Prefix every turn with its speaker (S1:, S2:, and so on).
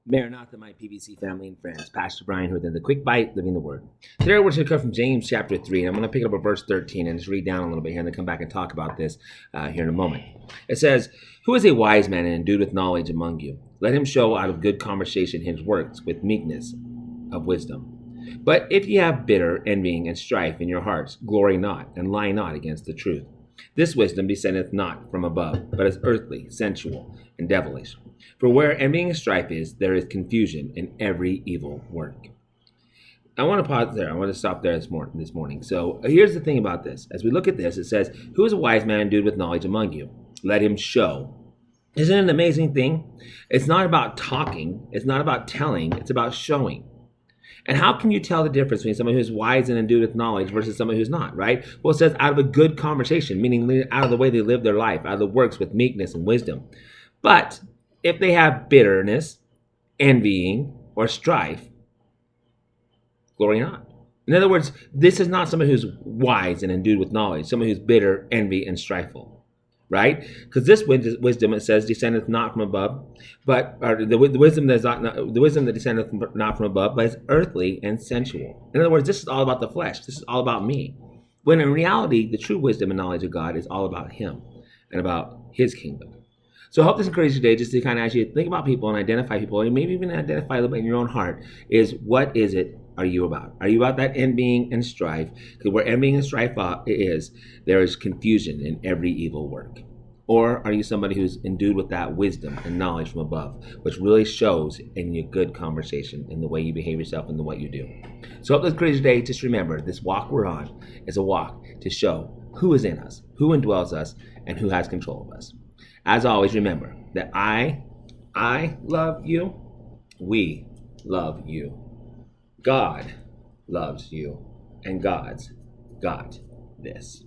S1: Maranatha, my PBC family and friends. Pastor Brian here with the Quick Bite, Living the Word. Today we're going to come from James chapter 3, and I'm going to pick up at verse 13 and just read down a little bit here and then come back and talk about this here in a moment. It says, "Who is a wise man and endued with knowledge among you? Let him show out of good conversation his works with meekness of wisdom. But if ye have bitter envying and strife in your hearts, glory not, and lie not against the truth. This wisdom descendeth not from above, but is earthly, sensual, and devilish. For where envying and strife is, there is confusion in every evil work." I want to pause there. I want to stop there this morning. So here's the thing about this. As we look at this, it says, "Who is a wise man endued with knowledge among you? Let him show." Isn't it an amazing thing? It's not about talking. It's not about telling. It's about showing. And how can you tell the difference between someone who's wise and endued with knowledge versus someone who's not, right? Well, it says out of a good conversation, meaning out of the way they live their life, out of the works with meekness and wisdom. But if they have bitterness, envying, or strife, glory not. In other words, this is not someone who's wise and endued with knowledge, someone who's bitter, envy, and strifeful. Right? Because this wisdom, it says, descendeth not from above, but the wisdom that descendeth not from above, but is earthly and sensual. In other words, this is all about the flesh. This is all about me. When in reality, the true wisdom and knowledge of God is all about Him and about His kingdom. So I hope this encourages you today just to kind of actually think about people and identify people, and maybe even identify a little bit in your own heart, is what is it are you about? Are you about that envying and strife? Because where envying and strife is, there is confusion in every evil work. Or are you somebody who's endued with that wisdom and knowledge from above, which really shows in your good conversation, in the way you behave yourself and the what you do? So I hope this encourages you today. Just remember, this walk we're on is a walk to show who is in us, who indwells us, and who has control of us. As always, remember that I love you, we love you, God loves you, and God's got this.